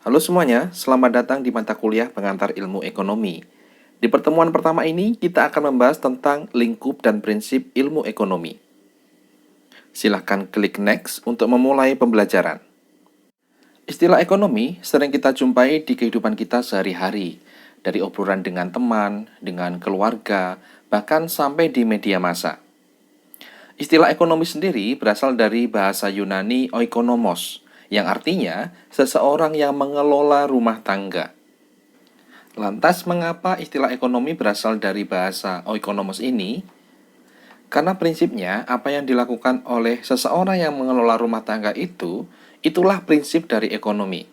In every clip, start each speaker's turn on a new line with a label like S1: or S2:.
S1: Halo semuanya, selamat datang di mata kuliah pengantar ilmu ekonomi. Di pertemuan pertama ini, kita akan membahas tentang lingkup dan prinsip ilmu ekonomi. Silahkan klik next untuk memulai pembelajaran. Istilah ekonomi sering kita jumpai di kehidupan kita sehari-hari, dari obrolan dengan teman, dengan keluarga, bahkan sampai di media massa. Istilah ekonomi sendiri berasal dari bahasa Yunani oikonomos, yang artinya seseorang yang mengelola rumah tangga. Lantas, mengapa istilah ekonomi berasal dari bahasa oikonomos ini? Karena prinsipnya, apa yang dilakukan oleh seseorang yang mengelola rumah tangga itu, itulah prinsip dari ekonomi.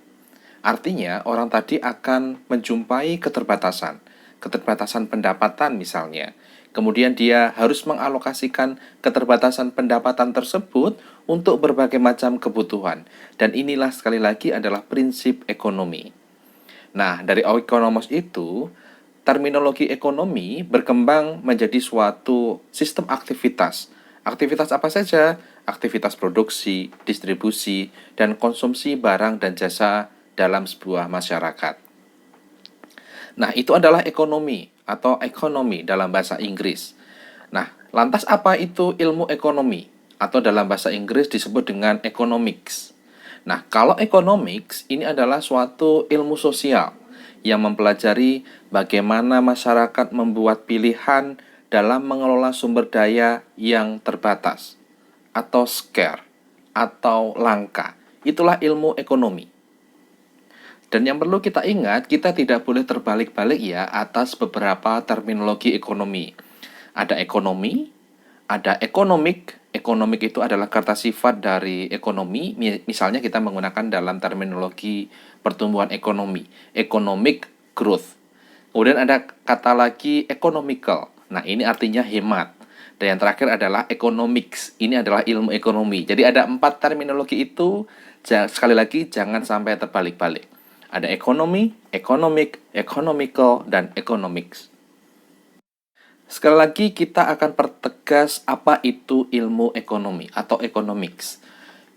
S1: Artinya, orang tadi akan menjumpai keterbatasan pendapatan misalnya. Kemudian dia harus mengalokasikan keterbatasan pendapatan tersebut untuk berbagai macam kebutuhan. Dan inilah sekali lagi adalah prinsip ekonomi. Nah, dari oikonomos itu, terminologi ekonomi berkembang menjadi suatu sistem aktivitas. Aktivitas apa saja? Aktivitas produksi, distribusi, dan konsumsi barang dan jasa dalam sebuah masyarakat. Nah, itu adalah ekonomi atau ekonomi dalam bahasa Inggris. Nah, lantas apa itu ilmu ekonomi? Atau dalam bahasa Inggris disebut dengan economics. Nah, kalau economics ini adalah suatu ilmu sosial yang mempelajari bagaimana masyarakat membuat pilihan dalam mengelola sumber daya yang terbatas atau scarce atau langka. Itulah ilmu ekonomi. Dan yang perlu kita ingat, kita tidak boleh terbalik-balik ya atas beberapa terminologi ekonomi. Ada ekonomi, ada economic. Economic itu adalah kata sifat dari ekonomi. Misalnya kita menggunakan dalam terminologi pertumbuhan ekonomi, economic growth. Kemudian ada kata lagi economical. Nah, ini artinya hemat. Dan yang terakhir adalah economics. Ini adalah ilmu ekonomi. Jadi ada 4 terminologi itu. Sekali lagi jangan sampai terbalik-balik. Ada ekonomi, economic, economical, dan economics. Sekali lagi kita akan pertegas apa itu ilmu ekonomi atau economics.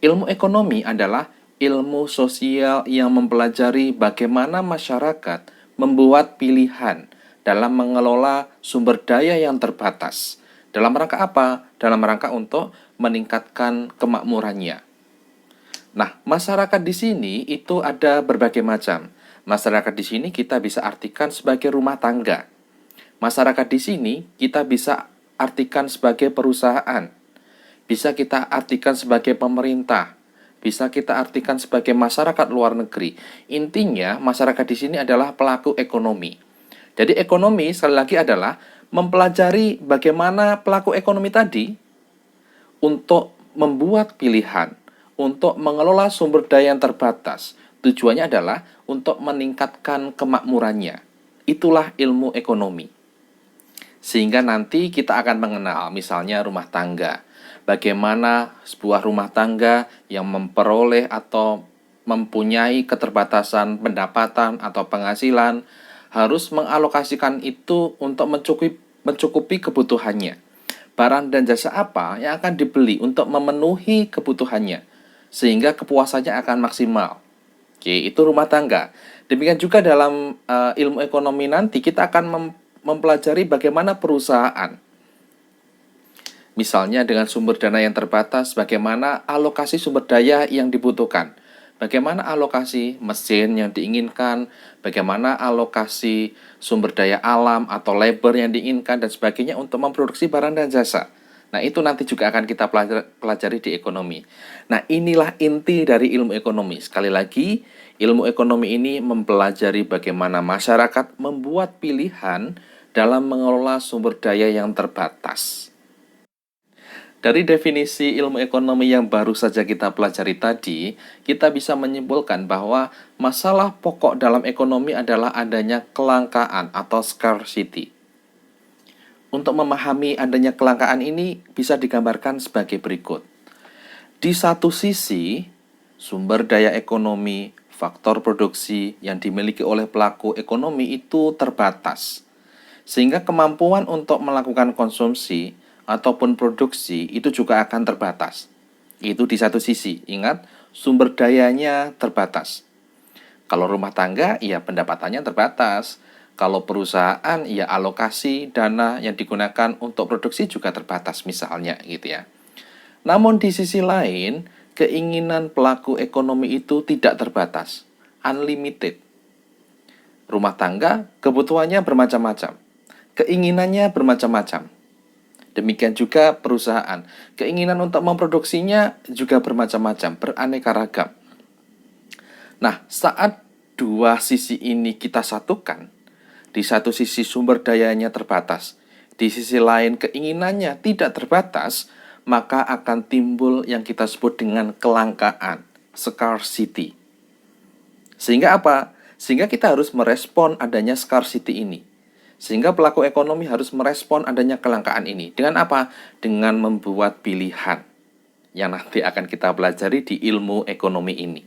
S1: Ilmu ekonomi adalah ilmu sosial yang mempelajari bagaimana masyarakat membuat pilihan dalam mengelola sumber daya yang terbatas. Dalam rangka apa? Dalam rangka untuk meningkatkan kemakmurannya. Nah, masyarakat di sini itu ada berbagai macam. Masyarakat di sini kita bisa artikan sebagai rumah tangga. Masyarakat di sini kita bisa artikan sebagai perusahaan, bisa kita artikan sebagai pemerintah, bisa kita artikan sebagai masyarakat luar negeri. Intinya, masyarakat di sini adalah pelaku ekonomi. Jadi ekonomi sekali lagi adalah mempelajari bagaimana pelaku ekonomi tadi untuk membuat pilihan, untuk mengelola sumber daya yang terbatas. Tujuannya adalah untuk meningkatkan kemakmurannya. Itulah ilmu ekonomi. Sehingga nanti kita akan mengenal misalnya rumah tangga. Bagaimana sebuah rumah tangga yang memperoleh atau mempunyai keterbatasan pendapatan atau penghasilan harus mengalokasikan itu untuk mencukupi kebutuhannya. Barang dan jasa apa yang akan dibeli untuk memenuhi kebutuhannya sehingga kepuasannya akan maksimal. Oke, itu rumah tangga. Demikian juga dalam ilmu ekonomi nanti kita akan mempelajari bagaimana perusahaan. Misalnya dengan sumber dana yang terbatas, bagaimana alokasi sumber daya yang dibutuhkan. Bagaimana alokasi mesin yang diinginkan, bagaimana alokasi sumber daya alam atau labor yang diinginkan dan sebagainya untuk memproduksi barang dan jasa. Nah, itu nanti juga akan kita pelajari di ekonomi. Nah, inilah inti dari ilmu ekonomi. Sekali lagi, ilmu ekonomi ini mempelajari bagaimana masyarakat membuat pilihan dalam mengelola sumber daya yang terbatas. Dari definisi ilmu ekonomi yang baru saja kita pelajari tadi, kita bisa menyimpulkan bahwa masalah pokok dalam ekonomi adalah adanya kelangkaan atau scarcity. Untuk memahami adanya kelangkaan ini bisa digambarkan sebagai berikut. Di satu sisi, sumber daya ekonomi, faktor produksi yang dimiliki oleh pelaku ekonomi itu terbatas. Sehingga kemampuan untuk melakukan konsumsi ataupun produksi itu juga akan terbatas. Itu di satu sisi. Ingat, sumber dayanya terbatas. Kalau rumah tangga, ya pendapatannya terbatas. Kalau perusahaan, ya alokasi dana yang digunakan untuk produksi juga terbatas misalnya gitu ya. Namun di sisi lain, keinginan pelaku ekonomi itu tidak terbatas, unlimited. Rumah tangga kebutuhannya bermacam-macam, keinginannya bermacam-macam. Demikian juga perusahaan, keinginan untuk memproduksinya juga bermacam-macam, beraneka ragam. Nah, saat dua sisi ini kita satukan, di satu sisi sumber dayanya terbatas, di sisi lain keinginannya tidak terbatas, maka akan timbul yang kita sebut dengan kelangkaan, scarcity. Sehingga apa? Sehingga kita harus merespon adanya scarcity ini. Sehingga pelaku ekonomi harus merespon adanya kelangkaan ini. Dengan apa? Dengan membuat pilihan yang nanti akan kita pelajari di ilmu ekonomi ini.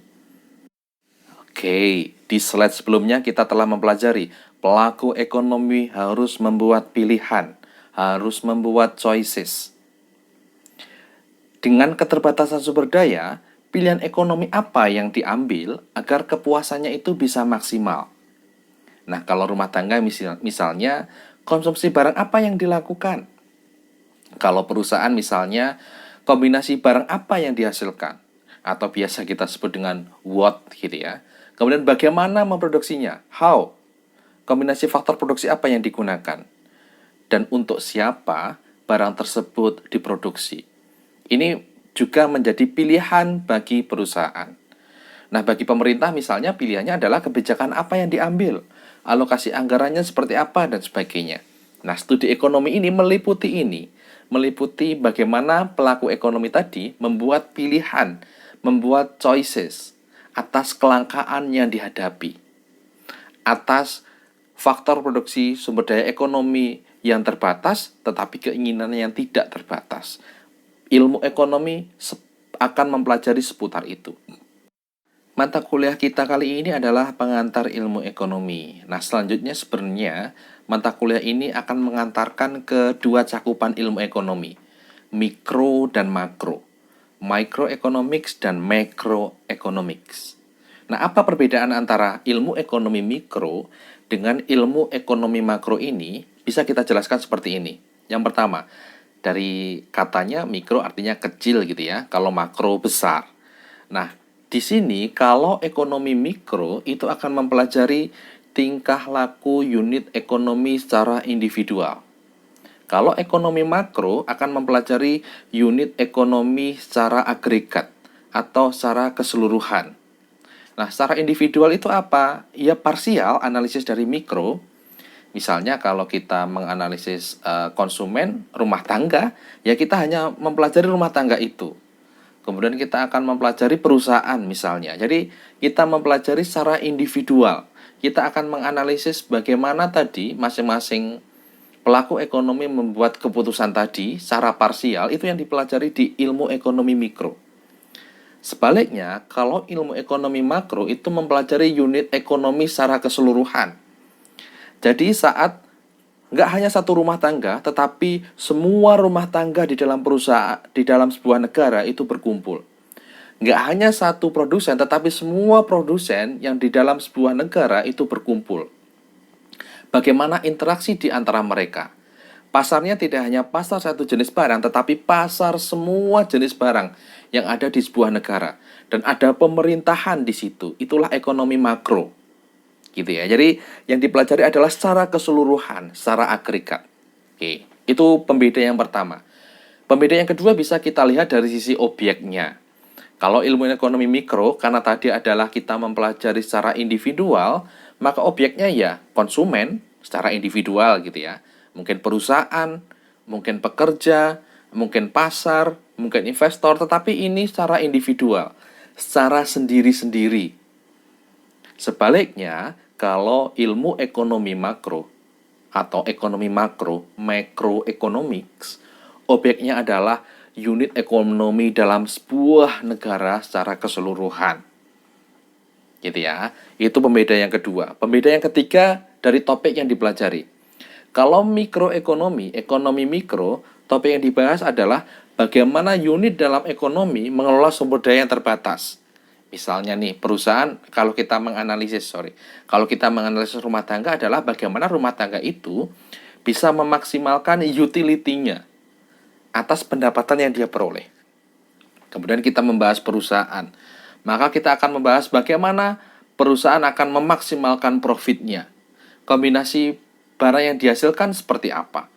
S1: Oke, di slide sebelumnya kita telah mempelajari pelaku ekonomi harus membuat pilihan, harus membuat choices. Dengan keterbatasan sumber daya, pilihan ekonomi apa yang diambil agar kepuasannya itu bisa maksimal? Nah, kalau rumah tangga misalnya, konsumsi barang apa yang dilakukan? Kalau perusahaan misalnya, kombinasi barang apa yang dihasilkan? Atau biasa kita sebut dengan what gitu ya. Kemudian bagaimana memproduksinya? How? Kombinasi faktor produksi apa yang digunakan? Dan untuk siapa barang tersebut diproduksi? Ini juga menjadi pilihan bagi perusahaan. Nah, bagi pemerintah misalnya pilihannya adalah kebijakan apa yang diambil, alokasi anggarannya seperti apa, dan sebagainya. Nah, studi ekonomi ini meliputi bagaimana pelaku ekonomi tadi membuat pilihan, membuat choices atas kelangkaan yang dihadapi, atas faktor produksi sumber daya ekonomi yang terbatas, tetapi keinginannya yang tidak terbatas. Ilmu ekonomi akan mempelajari seputar itu. Mata kuliah kita kali ini adalah pengantar ilmu ekonomi. Nah, selanjutnya sebenarnya mata kuliah ini akan mengantarkan ke dua cakupan ilmu ekonomi, mikro dan makro, microeconomics dan macroeconomics. Nah, apa perbedaan antara ilmu ekonomi mikro dengan ilmu ekonomi makro ini? Bisa kita jelaskan seperti ini. Yang pertama, dari katanya mikro artinya kecil gitu ya, kalau makro besar. Nah, di sini kalau ekonomi mikro itu akan mempelajari tingkah laku unit ekonomi secara individual. Kalau ekonomi makro akan mempelajari unit ekonomi secara agregat atau secara keseluruhan. Nah, secara individual itu apa? Ya parsial analisis dari mikro. Misalnya kalau kita menganalisis konsumen rumah tangga, ya kita hanya mempelajari rumah tangga itu. Kemudian kita akan mempelajari perusahaan misalnya. Jadi kita mempelajari secara individual. Kita akan menganalisis bagaimana tadi masing-masing pelaku ekonomi membuat keputusan tadi secara parsial, itu yang dipelajari di ilmu ekonomi mikro. Sebaliknya, kalau ilmu ekonomi makro itu mempelajari unit ekonomi secara keseluruhan. Jadi saat nggak hanya satu rumah tangga, tetapi semua rumah tangga di dalam perusahaan, di dalam sebuah negara itu berkumpul. Nggak hanya satu produsen, tetapi semua produsen yang di dalam sebuah negara itu berkumpul. Bagaimana interaksi di antara mereka? Pasarnya tidak hanya pasar satu jenis barang, tetapi pasar semua jenis barang yang ada di sebuah negara. Dan ada pemerintahan di situ. Itulah ekonomi makro. Gitu ya. Jadi yang dipelajari adalah secara keseluruhan, secara agregat. Oke, itu pembeda yang pertama. Pembeda yang kedua bisa kita lihat dari sisi objeknya. Kalau ilmu ekonomi mikro, karena tadi adalah kita mempelajari secara individual, maka objeknya ya konsumen secara individual gitu ya. Mungkin perusahaan, mungkin pekerja, mungkin pasar, mungkin investor, tetapi ini secara individual, secara sendiri-sendiri. Sebaliknya, kalau ilmu ekonomi makro atau ekonomi makro, macroeconomics, objeknya adalah unit ekonomi dalam sebuah negara secara keseluruhan. Gitu ya. Itu pembeda yang kedua. Pembeda yang ketiga dari topik yang dipelajari. Kalau mikroekonomi, ekonomi mikro, topik yang dibahas adalah bagaimana unit dalam ekonomi mengelola sumber daya yang terbatas. Misalnya nih, perusahaan kalau kita menganalisis rumah tangga adalah bagaimana rumah tangga itu bisa memaksimalkan utility-nya atas pendapatan yang dia peroleh. Kemudian kita membahas perusahaan, maka kita akan membahas bagaimana perusahaan akan memaksimalkan profitnya. Kombinasi barang yang dihasilkan seperti apa?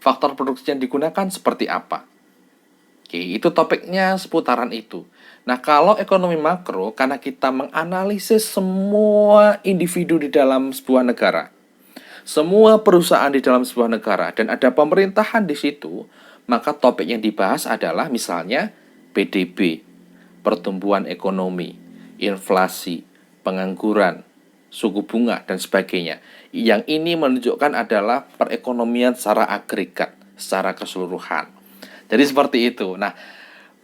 S1: Faktor produksi yang digunakan seperti apa? Oke, itu topiknya seputaran itu. Nah, kalau ekonomi makro, karena kita menganalisis semua individu di dalam sebuah negara, semua perusahaan di dalam sebuah negara, dan ada pemerintahan di situ, maka topik yang dibahas adalah misalnya PDB, pertumbuhan ekonomi, inflasi, pengangguran, suku bunga, dan sebagainya. Yang ini menunjukkan adalah perekonomian secara agregat, secara keseluruhan. Jadi seperti itu. Nah,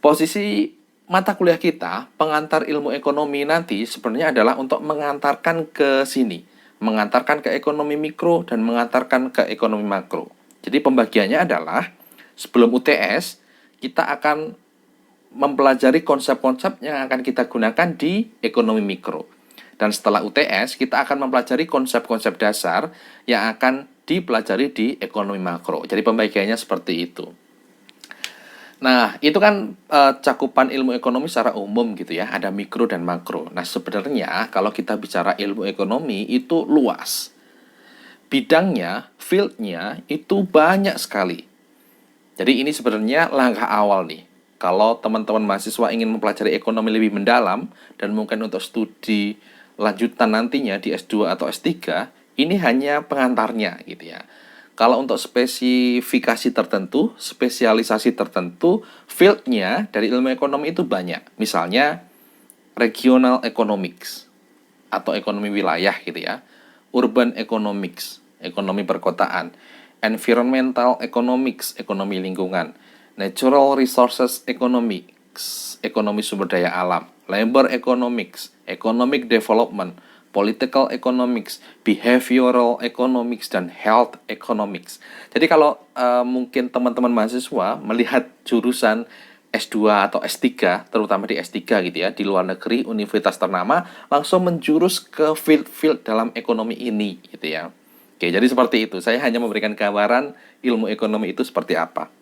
S1: posisi mata kuliah kita, pengantar ilmu ekonomi nanti sebenarnya adalah untuk mengantarkan ke sini, mengantarkan ke ekonomi mikro dan mengantarkan ke ekonomi makro. Jadi pembagiannya adalah sebelum UTS kita akan mempelajari konsep-konsep yang akan kita gunakan di ekonomi mikro. Dan setelah UTS kita akan mempelajari konsep-konsep dasar yang akan dipelajari di ekonomi makro. Jadi pembagiannya seperti itu. Nah, itu kan cakupan ilmu ekonomi secara umum gitu ya, ada mikro dan makro. Nah, sebenarnya kalau kita bicara ilmu ekonomi itu luas. Bidangnya, field-nya itu banyak sekali. Jadi ini sebenarnya langkah awal nih. Kalau teman-teman mahasiswa ingin mempelajari ekonomi lebih mendalam dan mungkin untuk studi lanjutan nantinya di S2 atau S3, ini hanya pengantarnya gitu ya. Kalau untuk spesifikasi tertentu, spesialisasi tertentu, field-nya dari ilmu ekonomi itu banyak. Misalnya, regional economics atau ekonomi wilayah gitu ya. Urban economics, ekonomi perkotaan. Environmental economics, ekonomi lingkungan. Natural resources economics, ekonomi sumber daya alam. Labor economics, economic development, political economics, behavioral economics, dan health economics. Jadi kalau mungkin teman-teman mahasiswa melihat jurusan S2 atau S3, terutama di S3 gitu ya, di luar negeri, universitas ternama, langsung menjurus ke field-field dalam ekonomi ini gitu ya. Oke, jadi seperti itu. Saya hanya memberikan gambaran ilmu ekonomi itu seperti apa.